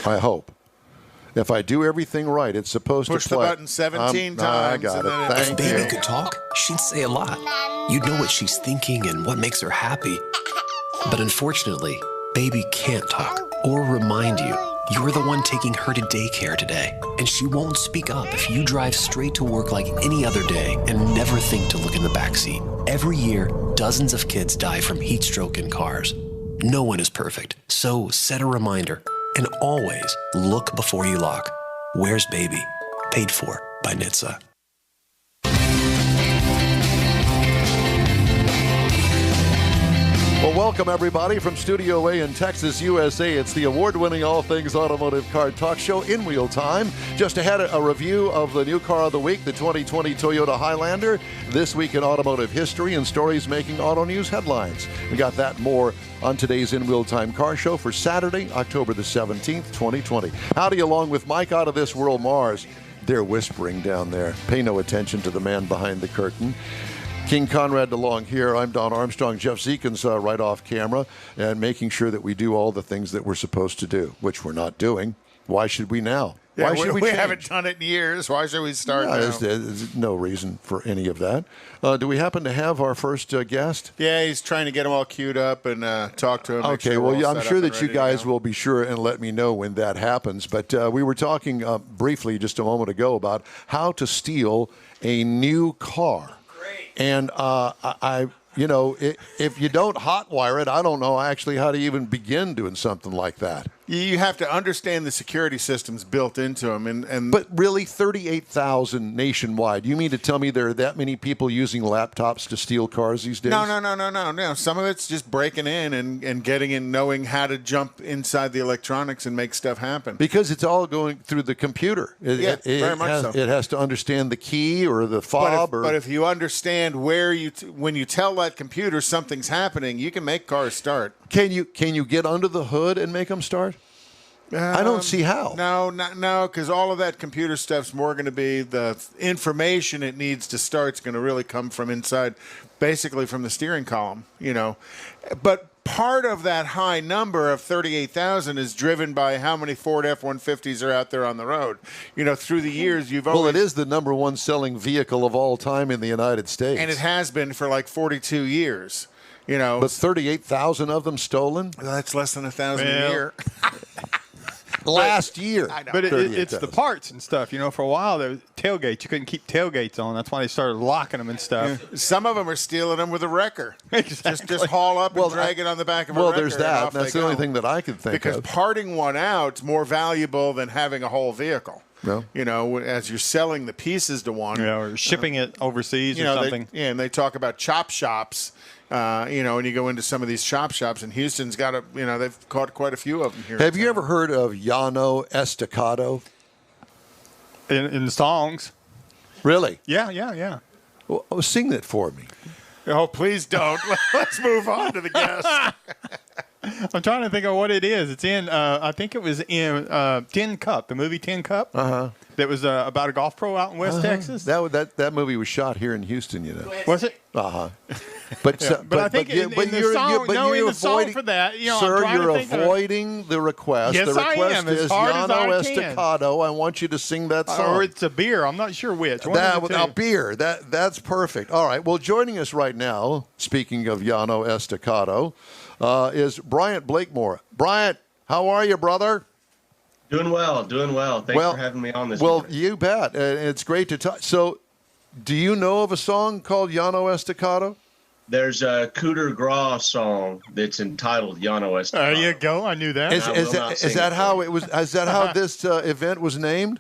I hope. If I do everything right, it's supposed Push to play. the button 17 times. I got it. Thank If you. Baby could talk, she'd say a lot. You'd know what she's thinking and what makes her happy. But unfortunately, Baby can't talk or remind you. You're the one taking her to daycare today, and she won't speak up if you drive straight to work like any other day and never think to look in the backseat. Every year, dozens of kids die from heat stroke in cars. No one is perfect, so set a reminder. And always look before you lock. Where's Baby? Paid for by NHTSA. Well, welcome everybody from Studio A in Texas, USA. It's the award-winning All Things Automotive Car Talk Show in real time. Just ahead, a review of the new car of the week, the 2020 Toyota Highlander. This week in automotive history and stories making auto news headlines. We got that more on today's In Real Time Car Show for Saturday, October the 17th, 2020. Howdy, along with Mike out of this world, Mars. They're whispering down there. Pay no attention to the man behind the curtain. King Conrad DeLong here. I'm Don Armstrong. Jeff Zekin's right off camera and making sure that we do all the things that we're supposed to do, which we're not doing. Why should we now? Yeah, Why should we change? haven't done it in years. Why should we start now? There's no reason for any of that. Do we happen to have our first guest? Yeah, he's trying to get them all queued up and talk to him. Okay, well, yeah, I'm sure that you guys will be sure and let me know when that happens. But we were talking briefly just a moment ago about how to steal a new car. And if you don't hotwire it, I don't know actually how to even begin doing something like that. You have to understand the security systems built into them. But really, 38,000 nationwide. You mean to tell me there are that many people using laptops to steal cars these days? No. Some of it's just breaking in and getting in, knowing how to jump inside the electronics and make stuff happen. Because it's all going through the computer. Very much so. It has to understand the key or the fob. But if you understand where when you tell that computer something's happening, you can make cars start. Can you get under the hood and make them start? I don't see how. No, because all of that computer stuff's more going to be the information it needs to start's going to really come from inside, basically from the steering column, But part of that high number of 38,000 is driven by how many Ford F-150s are out there on the road. Through the years, you've always... Well, it is the number one selling vehicle of all time in the United States. And it has been for like 42 years. But 38,000 of them stolen? That's less than 1,000 a year. Last year. I know. But it's the parts and stuff. For a while, there was tailgates. You couldn't keep tailgates on. That's why they started locking them and stuff. Yeah. Some of them are stealing them with a wrecker. Exactly. Just haul up and drag it on the back of a wrecker. Well, there's that. That's the only thing that I could think of. Because parting one out is more valuable than having a whole vehicle. No. As you're selling the pieces to one. Or shipping it overseas or something. And they talk about chop shops. And you go into some of these chop shops, and Houston's got they've caught quite a few of them here. Have you ever heard of Llano Estacado? In the songs. Really? Yeah. Well, sing that for me. Oh, please don't. Let's move on to the guest. I'm trying to think of what it is. It's in, I think it was in Tin Cup, the movie Tin Cup. Uh-huh. That was about a golf pro out in West Texas. That movie was shot here in Houston, Was it? Uh-huh. But I think in the song for that, sir, you're avoiding the request. Yes, the request I am. As is hard Llano as I can. Estacado. I want you to sing that song. Or it's a beer. I'm not sure which. Beer. That's perfect. All right. Well, joining us right now, speaking of Llano Estacado, is Bryant Blakemore. Bryant, how are you, brother? Doing well. Thanks for having me on this morning. You bet. It's great to talk. So, do you know of a song called Llano Estacado? There's a Cooter Graw song that's entitled Llano Estacado. There you go. I knew that. Is that how it was? Is that how this event was named?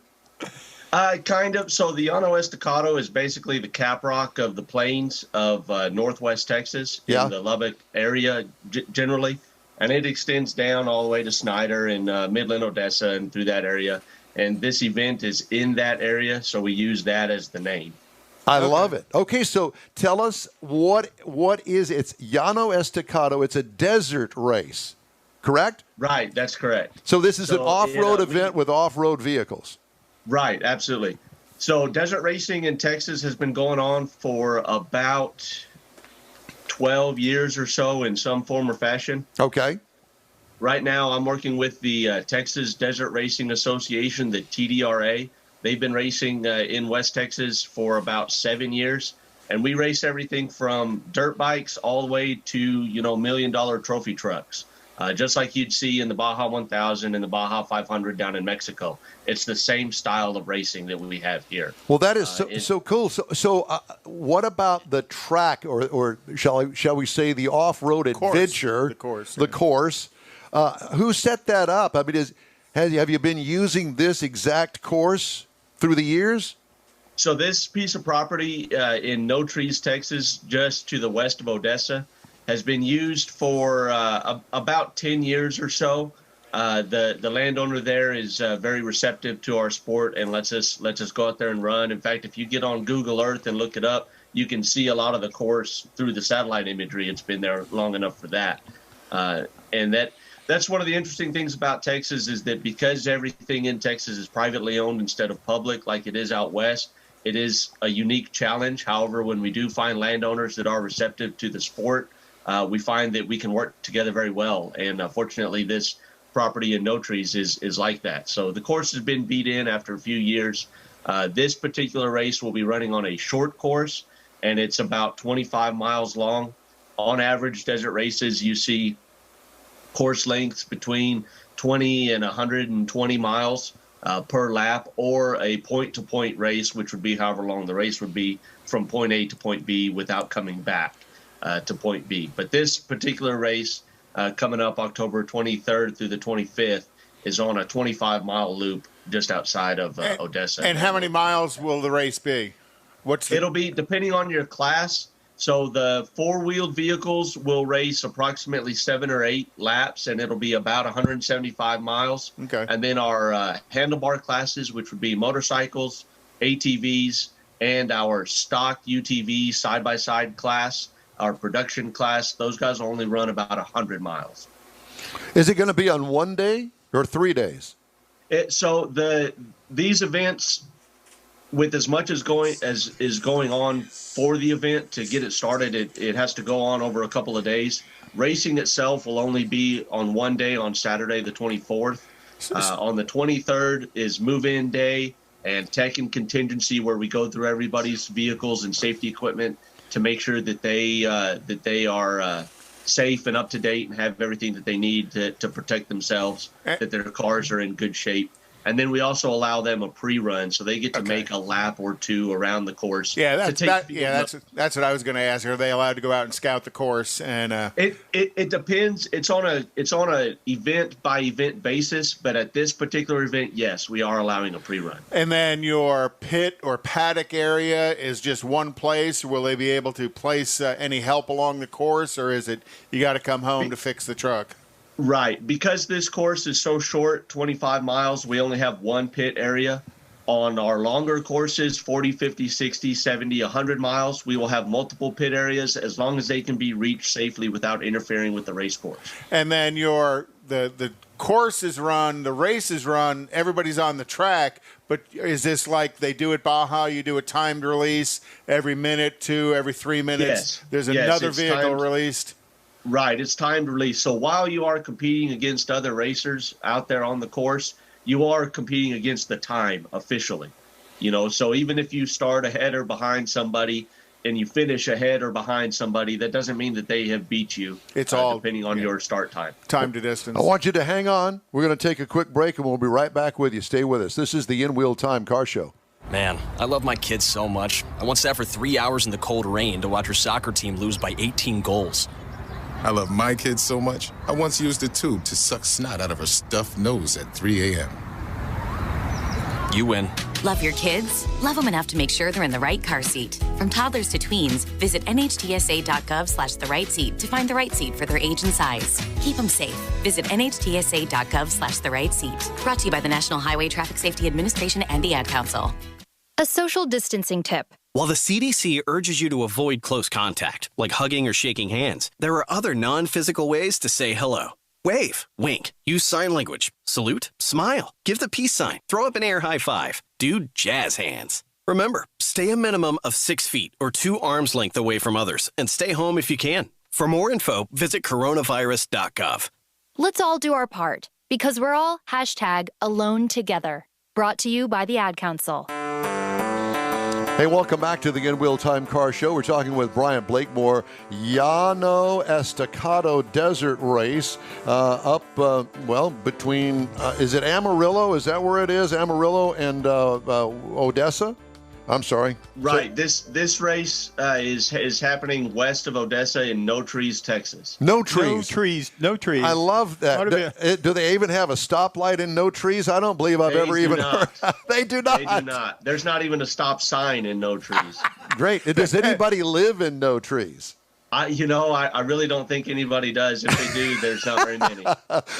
Kind of. So the Llano Estacado is basically the caprock of the plains of northwest Texas in the Lubbock area generally. And it extends down all the way to Snyder and Midland, Odessa, and through that area. And this event is in that area, so we use that as the name. I love it. Okay, so tell us what is it? It's Llano Estacado. It's a desert race, correct? Right, that's correct. So this is an off-road event with off-road vehicles. Right, absolutely. So desert racing in Texas has been going on for about 12 years or so in some form or fashion. Okay. Right now, I'm working with the Texas Desert Racing Association, the TDRA. They've been racing in West Texas for about 7 years, and we race everything from dirt bikes all the way to, $1 million trophy trucks, just like you'd see in the Baja 1000 and the Baja 500 down in Mexico. It's the same style of racing that we have here. Well, that is so cool. So what about the track, or shall we say the off-road adventure? The course. Who set that up? I mean, have you been using this exact course through the years? So this piece of property in No Trees, Texas, just to the west of Odessa, has been used for about 10 years or so. The landowner there is very receptive to our sport and lets us go out there and run. In fact, if you get on Google Earth and look it up, you can see a lot of the course through the satellite imagery. It's been there long enough for that. And that's one of the interesting things about Texas, is that because everything in Texas is privately owned instead of public like it is out west, it is a unique challenge. However, when we do find landowners that are receptive to the sport, we find that we can work together very well. And fortunately, this property in No Trees is like that. So the course has been beat in after a few years. This particular race will be running on a short course, and it's about 25 miles long. On average, desert races, you see course lengths between 20 and 120 miles per lap, or a point-to-point race, which would be however long the race would be from point A to point B without coming back to point B. But this particular race coming up October 23rd through the 25th is on a 25-mile loop just outside of Odessa. And how many miles will the race be? It'll be depending on your class. So the four-wheeled vehicles will race approximately 7 or 8 laps, and it'll be about 175 miles. Okay. And then our handlebar classes, which would be motorcycles, ATVs, and our stock UTV side-by-side class, our production class, those guys will only run about 100 miles. Is it going to be on one day or 3 days? These events, with as much as is going on for the event to get it started, it has to go on over a couple of days. Racing itself will only be on one day, on Saturday the 24th. On the 23rd is move-in day and tech and contingency, where we go through everybody's vehicles and safety equipment to make sure that they are safe and up to date and have everything that they need to protect themselves, that their cars are in good shape. And then we also allow them a pre-run, so they get to make a lap or two around the course. Yeah, that's what I was going to ask. Are they allowed to go out and scout the course? And it depends. It's on a event by event basis, but at this particular event, yes, we are allowing a pre-run. And then your pit or paddock area is just one place. Will they be able to place any help along the course, or is it you got to come home to fix the truck? Right. Because this course is so short, 25 miles, we only have one pit area. On our longer courses, 40, 50, 60, 70, 100 miles, we will have multiple pit areas as long as they can be reached safely without interfering with the race course. And then the course is run, the race is run, everybody's on the track, but is this like they do at Baja? You do a timed release every minute, every 3 minutes? Yes. There's another vehicle released? Right, it's timed release. So while you are competing against other racers out there on the course, you are competing against the time officially. So even if you start ahead or behind somebody and you finish ahead or behind somebody, that doesn't mean that they have beat you. It's all depending on your start time. Time to distance. I want you to hang on. We're going to take a quick break, and we'll be right back with you. Stay with us. This is the In Wheel Time Car Show. Man, I love my kids so much. I once sat for 3 hours in the cold rain to watch her soccer team lose by 18 goals. I love my kids so much, I once used a tube to suck snot out of her stuffed nose at 3 a.m. You win. Love your kids? Love them enough to make sure they're in the right car seat. From toddlers to tweens, visit nhtsa.gov/the right seat to find the right seat for their age and size. Keep them safe. Visit nhtsa.gov/the right seat. Brought to you by the National Highway Traffic Safety Administration and the Ad Council. A social distancing tip. While the CDC urges you to avoid close contact, like hugging or shaking hands, there are other non-physical ways to say hello. Wave, wink, use sign language, salute, smile, give the peace sign, throw up an air high five, do jazz hands. Remember, stay a minimum of 6 feet or 2 arms length away from others, and stay home if you can. For more info, visit coronavirus.gov. Let's all do our part, because we're all #alone together. Brought to you by the Ad Council. Hey, welcome back to the In Wheel Time Car Show. We're talking with Bryant Blakemore, Llano Estacado Desert Race between, is it Amarillo? Is that where it is? Amarillo and Odessa? I'm sorry. Right. This race is happening west of Odessa in No Trees, Texas. No trees. No trees. I love that. Do they even have a stoplight in No Trees? I don't believe I've ever even heard. They do not. They do not. There's not even a stop sign in No Trees. Great. Does anybody live in No Trees? I really don't think anybody does. If they do, there's not very many.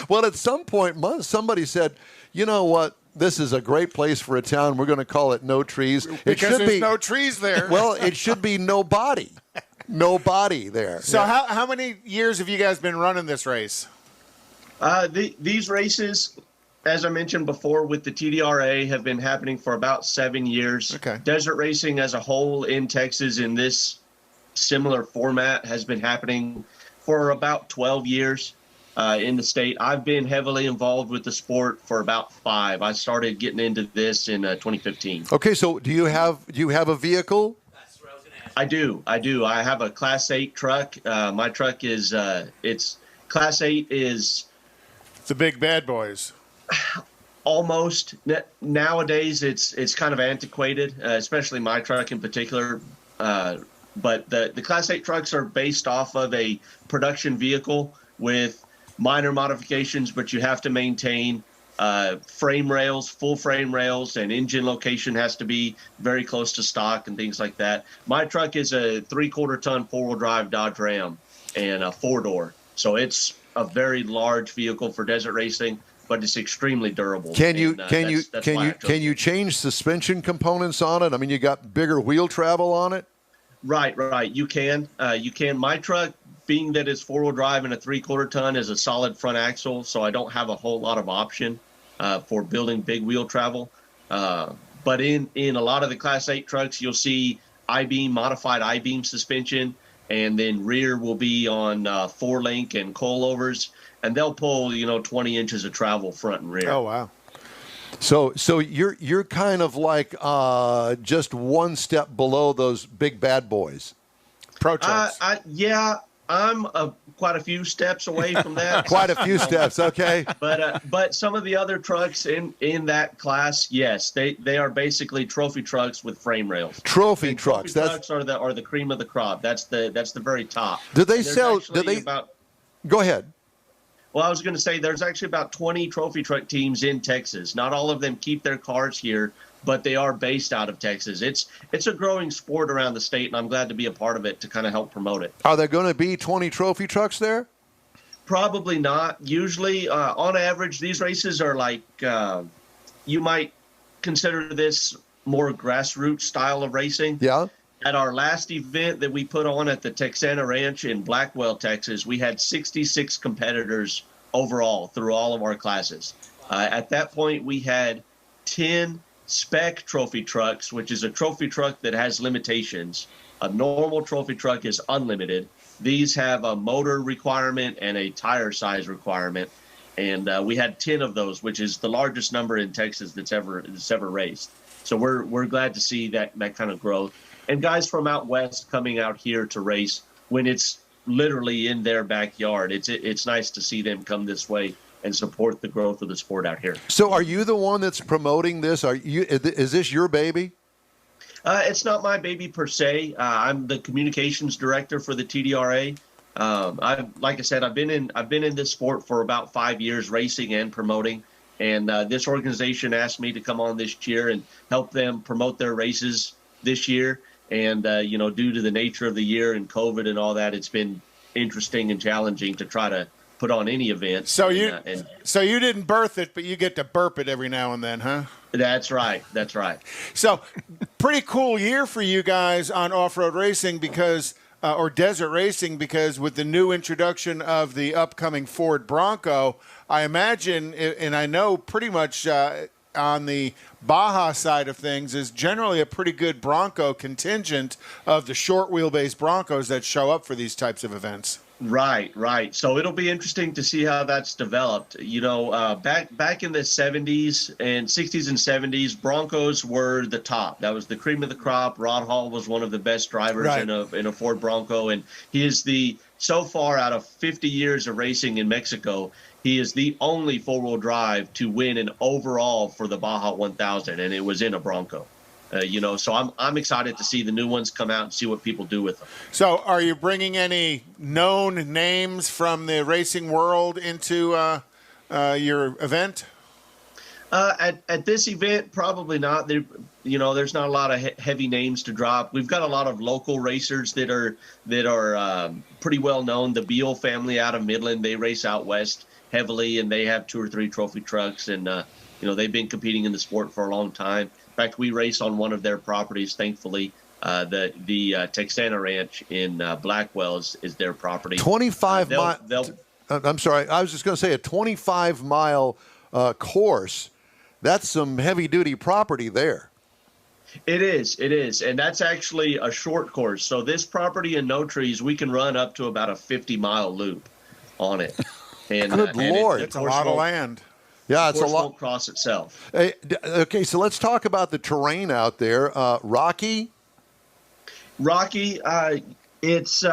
Well, at some point, somebody said, you know what? This is a great place for a town. We're going to call it No Trees. Because there's no trees there. Well, it should be nobody. Nobody there. So how many years have you guys been running this race? These races, as I mentioned before, with the TDRA, have been happening for about 7 years. Okay. Desert racing as a whole in Texas in this similar format has been happening for about 12 years. In the state. I've been heavily involved with the sport for about 5. I started getting into this in 2015. Okay, so do you have a vehicle? That's what I was going to ask. I do. I have a Class 8 truck. My truck is it's Class 8 is the big bad boys. Almost. Nowadays, it's kind of antiquated, especially my truck in particular. But the Class 8 trucks are based off of a production vehicle with minor modifications, but you have to maintain frame rails, full frame rails, and engine location has to be very close to stock and things like that. My truck is a 3/4 ton 4-wheel drive Dodge Ram and a 4-door. So it's a very large vehicle for desert racing, but it's extremely durable. Can you change suspension components on it? I mean, you got bigger wheel travel on it? Right. You can. My truck, being that it's 4-wheel drive and a 3/4 ton, is a solid front axle, so I don't have a whole lot of option for building big wheel travel. But in a lot of the Class 8 trucks, you'll see modified I-beam suspension, and then rear will be on 4-link and coilovers, and they'll pull 20 inches of travel front and rear. Oh wow! So you're kind of like just one step below those big bad boys. Pro trucks. I'm quite a few steps away from that. Quite a few steps, okay. But some of the other trucks in that class, yes, they are basically trophy trucks with frame rails. Trophy trucks. Trucks are the cream of the crop. That's the very top. Do they sell? Go ahead. Well, I was going to say there's actually about 20 trophy truck teams in Texas. Not all of them keep their cars here, but they are based out of Texas. It's a growing sport around the state, and I'm glad to be a part of it to kind of help promote it. Are there going to be 20 trophy trucks there? Probably not. Usually, on average, these races are like you might consider this more grassroots style of racing. Yeah. At our last event that we put on at the Texana Ranch in Blackwell, Texas, we had 66 competitors overall through all of our classes. At that point, we had 10 spec trophy trucks, which is a trophy truck that has limitations. A normal trophy truck is unlimited. These have a motor requirement and a tire size requirement. And we had 10 of those, which is the largest number in Texas that's ever raced. So we're glad to see that kind of growth. And guys from out west coming out here to race when it's literally in their backyard. It's nice to see them come this way and support the growth of the sport out here. So are you the one that's promoting this? Is this your baby? It's not my baby per se. I'm the communications director for the TDRA. Like I said, I've been in this sport for about 5 years, racing and promoting. And this organization asked me to come on this year and help them promote their races this year. And, due to the nature of the year and COVID and all that, it's been interesting and challenging to try to put on any event. So you didn't birth it, but you get to burp it every now and then, huh? That's right. So pretty cool year for you guys on off-road racing because or desert racing, because with the new introduction of the upcoming Ford Bronco, I imagine, and I know pretty much on the Baja side of things, is generally a pretty good Bronco contingent of the short wheelbase Broncos that show up for these types of events. Right. So it'll be interesting to see how that's developed. Back in the 70s and 60s and 70s, Broncos were the top. That was the cream of the crop. Rod Hall was one of the best drivers in a Ford Bronco, and he is so far out of 50 years of racing in Mexico, he is the only four-wheel drive to win an overall for the Baja 1000, and it was in a Bronco. So I'm excited to see the new ones come out and see what people do with them. So are you bringing any known names from the racing world into your event? At this event, probably not. There's not a lot of heavy names to drop. We've got a lot of local racers that are pretty well known. The Beal family out of Midland, they race out west heavily, and they have 2 or 3 trophy trucks, and they've been competing in the sport for a long time. In fact, we race on one of their properties, thankfully. The Texana Ranch in Blackwell is their property. 25 miles. I'm sorry. I was just going to say a 25-mile course. That's some heavy-duty property there. It is. And that's actually a short course. So this property in No Trees, we can run up to about a 50-mile loop on it. And, Good Lord. It's a lot of land. Yeah, it's a lot. Won't cross itself. Okay, so let's talk about the terrain out there. Rocky, it's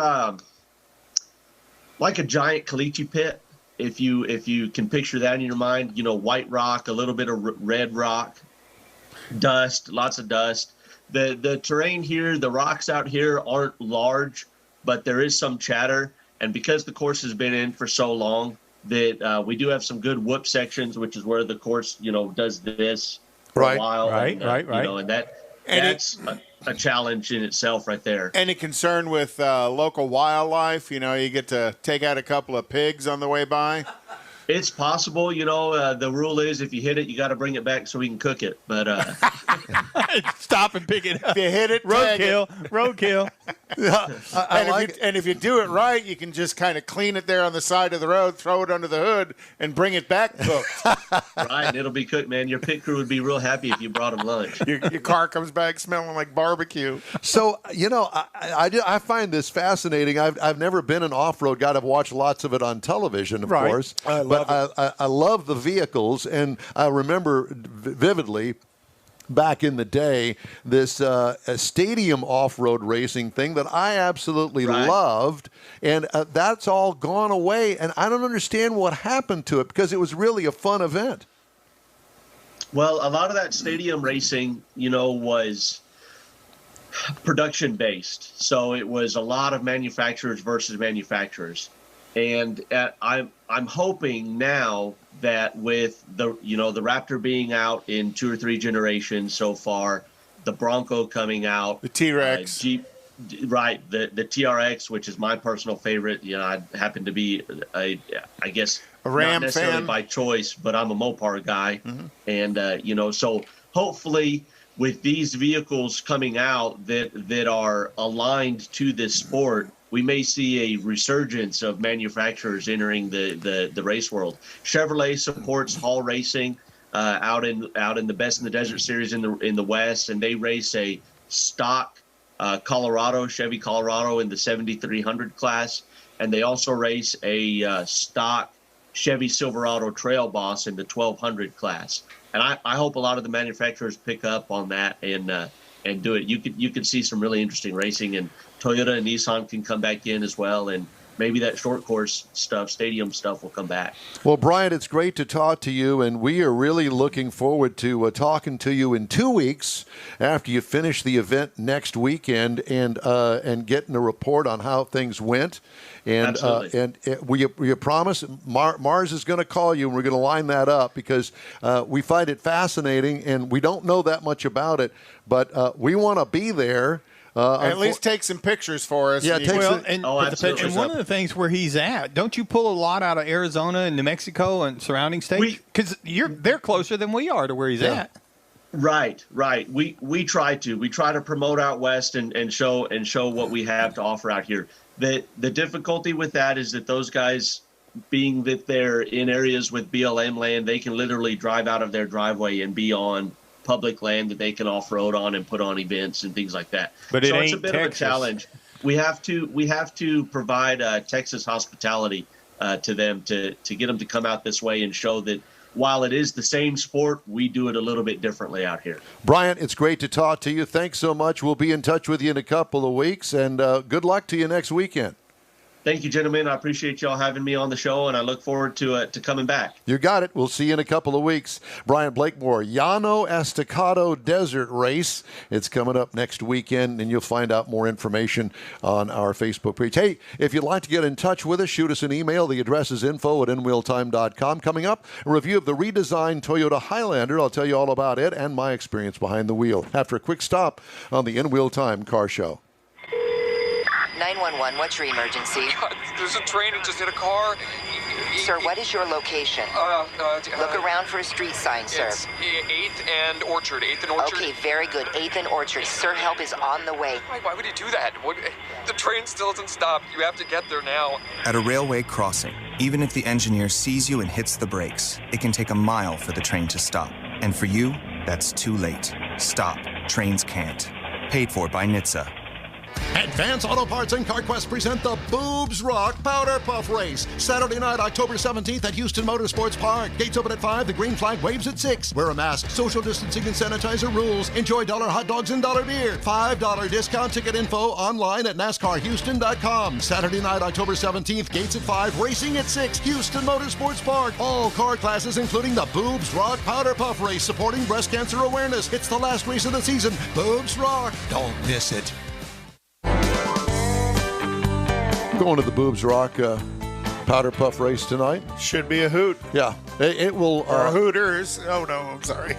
like a giant caliche pit. If you can picture that in your mind, white rock, a little bit of red rock, dust, lots of dust. The terrain here, the rocks out here aren't large, but there is some chatter. And because the course has been in for so long, that we do have some good whoop sections, which is where the course, does this for a while. Right. And that's a challenge in itself right there. Any concern with local wildlife? You get to take out a couple of pigs on the way by? It's possible. The rule is if you hit it, you got to bring it back so we can cook it. But stop and pick it up. If you hit it, roadkill. And if you do it right, you can just kind of clean it there on the side of the road, throw it under the hood, and bring it back cooked. Right, and it'll be cooked, man. Your pit crew would be real happy if you brought them lunch. Your car comes back smelling like barbecue. So, I find this fascinating. I've never been an off-road guy. I've watched lots of it on television, of course. I love the vehicles, and I remember vividly back in the day this stadium off-road racing thing that I absolutely loved, and that's all gone away, and I don't understand what happened to it because it was really a fun event. Well, a lot of that stadium racing, was production-based, so it was a lot of manufacturers versus manufacturers. And I'm hoping now that with the Raptor being out in 2 or 3 generations so far, the Bronco coming out, the T-Rex, Jeep, right, the TRX, which is my personal favorite. I happen to be a Ram not necessarily fan by choice, but I'm a Mopar guy, and so hopefully with these vehicles coming out that are aligned to this sport, we may see a resurgence of manufacturers entering the race world. Chevrolet supports Hall Racing out in the Best in the Desert series in the West, and they race a stock Chevy Colorado in the 7300 class, and they also race a stock Chevy Silverado Trail Boss in the 1200 class. And I hope a lot of the manufacturers pick up on that and do it. You could see some really interesting racing, and Toyota and Nissan can come back in as well, and maybe that short course stuff, stadium stuff, will come back. Well, Bryant, it's great to talk to you, and we are really looking forward to talking to you in 2 weeks after you finish the event next weekend and getting a report on how things went. And we promise Mars is going to call you, and we're going to line that up because we find it fascinating, and we don't know that much about it, but we want to be there. At least take some pictures for us. Yeah, and one of the things where he's at, don't you pull a lot out of Arizona and New Mexico and surrounding states? Because they're closer than we are to where he's at. Right. We try to promote out west and show what we have to offer out here. The difficulty with that is that those guys, being that they're in areas with BLM land, they can literally drive out of their driveway and be on public land that they can off-road on and put on events and things like that. But it's a bit Texas. of a challenge. we have to provide Texas hospitality to them to get them to come out this way and show that while it is the same sport, we do it a little bit differently out here. Bryant, it's great to talk to you. Thanks so much. We'll be in touch with you in a couple of weeks, and good luck to you next weekend. Thank you, gentlemen. I appreciate y'all having me on the show, and I look forward to coming back. You got it. We'll see you in a couple of weeks. Bryant Blakemore, Llano Estacado Desert Race. It's coming up next weekend, and you'll find out more information on our Facebook page. Hey, if you'd like to get in touch with us, shoot us an email. The address is info@inwheeltime.com. Coming up, a review of the redesigned Toyota Highlander. I'll tell you all about it and my experience behind the wheel after a quick stop on the In Wheel Time Car Show. 911, what's your emergency? God, there's a train that just hit a car. Sir, what is your location? Look around for a street sign, sir. It's 8th and Orchard. 8th and Orchard. Okay, very good. 8th and Orchard. Sir, help is on the way. Why would you do that? The train still hasn't stopped. You have to get there now. At a railway crossing, even if the engineer sees you and hits the brakes, it can take a mile for the train to stop. And for you, that's too late. Stop. Trains can't. Paid for by NHTSA. Advance Auto Parts and CarQuest present the Boobs Rock Powder Puff Race. Saturday night, October 17th at Houston Motorsports Park. Gates open at 5. The green flag waves at 6. Wear a mask. Social distancing and sanitizer rules. Enjoy $1 hot dogs and $1 beer. $5 discount ticket info online at NASCARHouston.com. Saturday night, October 17th. Gates at 5. Racing at 6. Houston Motorsports Park. All car classes, including the Boobs Rock Powder Puff Race, supporting breast cancer awareness. It's the last race of the season. Boobs Rock. Don't miss it. Going to the Boobs Rock Powder Puff Race tonight. Should be a hoot. Yeah, it will. Or Hooters. Oh, no, I'm sorry.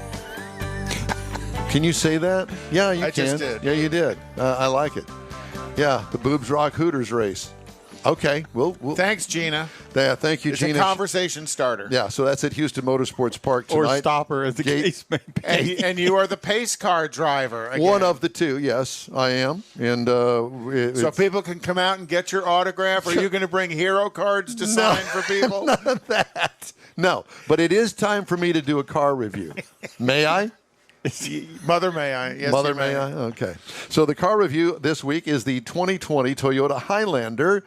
Can you say that? Yeah, you can. I just did. Yeah, you did. I like it. Yeah, the Boobs Rock Hooters race. Okay. We'll Thanks, Gina. Yeah, thank you, it's Gina. It's a conversation starter. Yeah, so that's at Houston Motorsports Park tonight. Or stopper, as the case may be. And you are the pace car driver again. One of the two, yes, I am. And so people can come out and get your autograph? Are you going to bring hero cards to sign for people? None of that. No, but it is time for me to do a car review. May I? Mother, may I? Yes, Mother, may I? Okay. So the car review this week is the 2020 Toyota Highlander.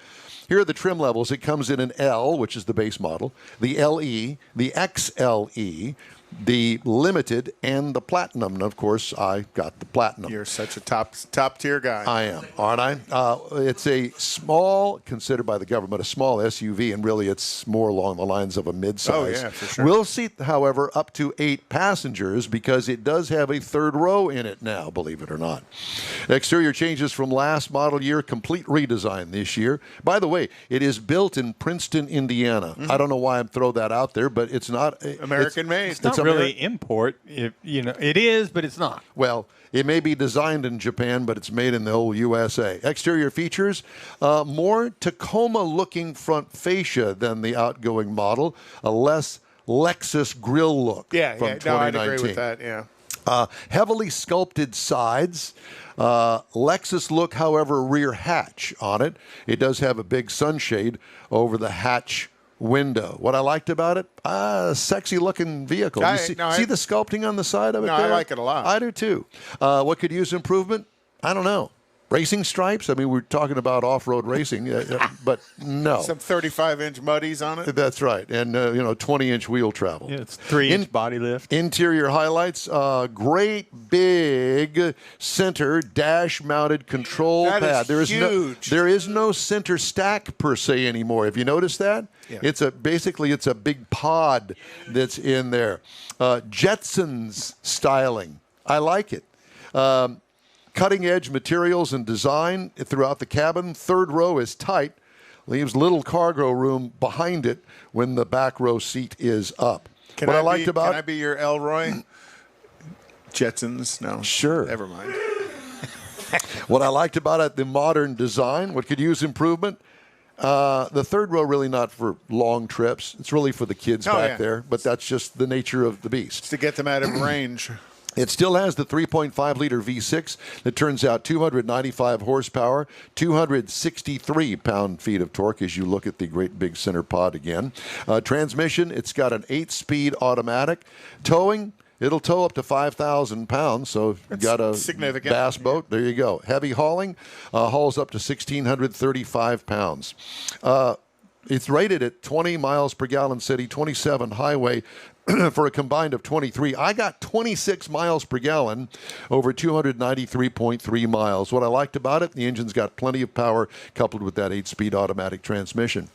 Here are the trim levels. It comes in an L, which is the base model, the LE, the XLE, the Limited, and the Platinum. And, of course, I got the Platinum. You're such a top-tier guy. I am, aren't I? It's a small, considered by the government, a small SUV, and really it's more along the lines of a midsize. Oh, yeah, for sure. Will seat, however, up to 8 passengers because it does have a third row in it now, believe it or not. Exterior changes from last model year, complete redesign this year. By the way, it is built in Princeton, Indiana. Mm-hmm. I don't know why I'm throwing that out there, but it's not. American-made. It's not really import. It is, but it's not. Well, it may be designed in Japan, but it's made in the whole USA. Exterior features, more Tacoma-looking front fascia than the outgoing model, a less Lexus grille look from 2019. I'd agree with that, yeah. Heavily sculpted sides. Lexus look, however, rear hatch on it. It does have a big sunshade over the hatch window. What I liked about it, sexy looking vehicle. See the sculpting on the side of it? No, there? I like it a lot. I do too. What could use improvement? I don't know. Racing stripes? I mean, we're talking about off-road racing, but no. Some 35-inch muddies on it? That's right. And, 20-inch wheel travel. Yeah, it's 3-inch body lift. Interior highlights, great big center dash-mounted control pad. That is huge. There is no center stack per se anymore. Have you noticed that? Yeah. It's a big pod that's in there. Jetsons styling. I like it. Cutting-edge materials and design throughout the cabin. Third row is tight, leaves little cargo room behind it when the back row seat is up. Can I be your Elroy? Jetsons? No. Sure. Never mind. What I liked about it, the modern design, what could use improvement, the third row really not for long trips. It's really for the kids back there, but that's just the nature of the beast. It's to get them out of range. It still has the 3.5-liter V6 that turns out 295 horsepower, 263 pound-feet of torque as you look at the great big center pod again. Transmission, it's got an 8-speed automatic. Towing, It'll tow up to 5,000 pounds, so if you've got a significant bass boat, there you go. Heavy hauling hauls up to 1,635 pounds. It's rated at 20 miles per gallon city, 27 highway, for a combined of 23. I got 26 miles per gallon over 293.3 miles. What I liked about it, the engine's got plenty of power coupled with that 8-speed automatic transmission.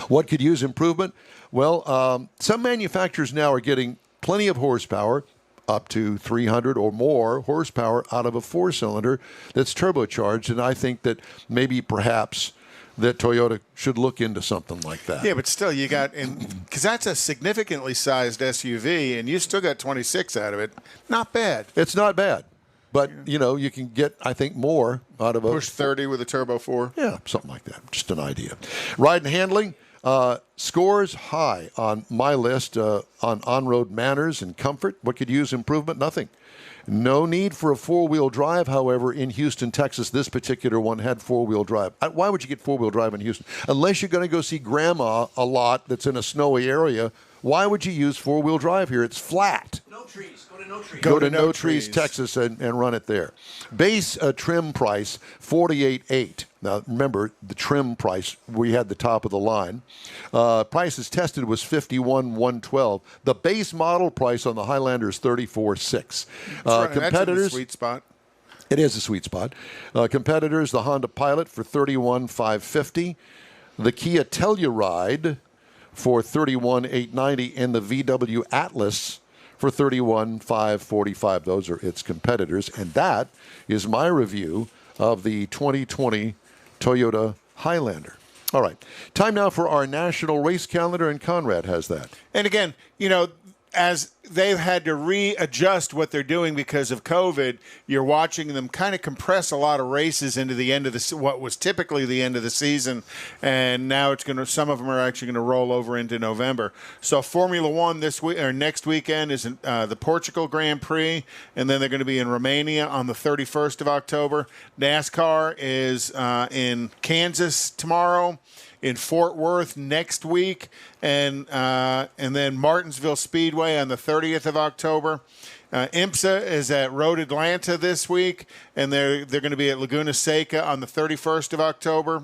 What could use improvement? Well, some manufacturers now are getting plenty of horsepower, up to 300 or more horsepower out of a 4-cylinder that's turbocharged, and I think that maybe perhaps that Toyota should look into something like that. Yeah, but still, you got, because that's a significantly sized SUV, and you still got 26 out of it. Not bad. It's not bad. But, you can get, I think, more out of a... Push 30 with a Turbo 4. Yeah, something like that. Just an idea. Ride and handling, scores high on my list on-road manners and comfort. What could use improvement? Nothing. No need for a 4-wheel drive, however, in Houston, Texas. This particular one had 4-wheel drive. Why would you get 4-wheel drive in Houston? Unless you're going to go see Grandma a lot that's in a snowy area, why would you use 4-wheel drive here? It's flat. No trees. Go to No Trees. Go to No Trees, Texas, and run it there. Base trim price, $48,800. Now, remember, the trim price, we had the top of the line. Prices tested was $51,112. The base model price on the Highlander is $34,600. Competitors, that's in the sweet spot. It is a sweet spot. Competitors, the Honda Pilot for $31,550. The Kia Telluride for $31,890. And the VW Atlas for $31,545. Those are its competitors. And that is my review of the 2020 Toyota Highlander. All right. Time now for our national race calendar, and Conrad has that. And again, as they've had to readjust what they're doing because of COVID, you're watching them kind of compress a lot of races into the end of what was typically the end of the season, and now some of them are actually going to roll over into November. So Formula One this week or next weekend is the Portugal Grand Prix, and then they're going to be in Romania on the 31st of October. NASCAR is in Kansas tomorrow, in Fort Worth next week, and then Martinsville Speedway on the 30th of October. IMSA is at Road Atlanta this week, and they're going to be at Laguna Seca on the 31st of October.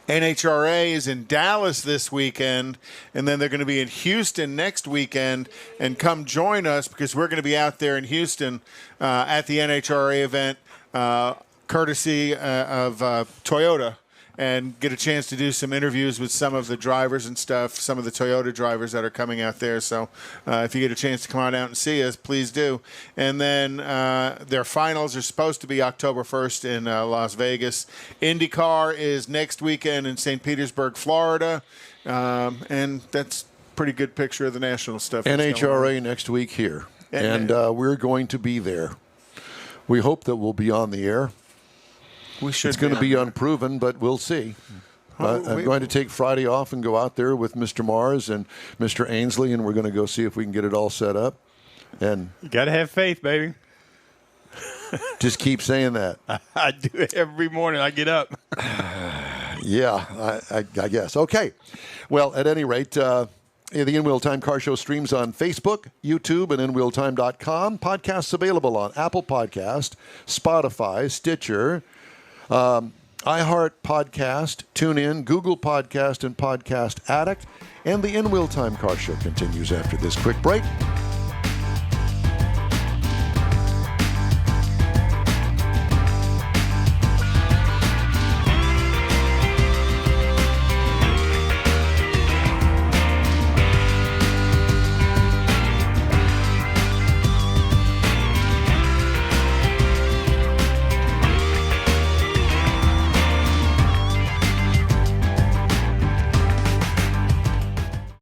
NHRA is in Dallas this weekend, and then they're going to be in Houston next weekend. And come join us, because we're going to be out there in Houston at the NHRA event, courtesy of Toyota, and get a chance to do some interviews with some of the drivers and stuff, some of the Toyota drivers that are coming out there. So if you get a chance to come on out and see us, please do. And then their finals are supposed to be October 1st in Las Vegas. IndyCar is next weekend in St. Petersburg, Florida. And that's a pretty good picture of the national stuff. NHRA next week here. And we're going to be there. We hope that we'll be on the air. It's going to be unproven, but we'll see. I'm going to take Friday off and go out there with Mr. Mars and Mr. Ainsley, and we're going to go see if we can get it all set up. And you got to have faith, baby. Just keep saying that. I do it every morning I get up. Yeah, I guess. Okay. Well, at any rate, the In Wheel Time Car Show streams on Facebook, YouTube, and InWheelTime.com. Podcasts available on Apple Podcast, Spotify, Stitcher, iHeart Podcast, TuneIn, Google Podcast, and Podcast Addict. And the In Wheel Time Car Show continues after this quick break.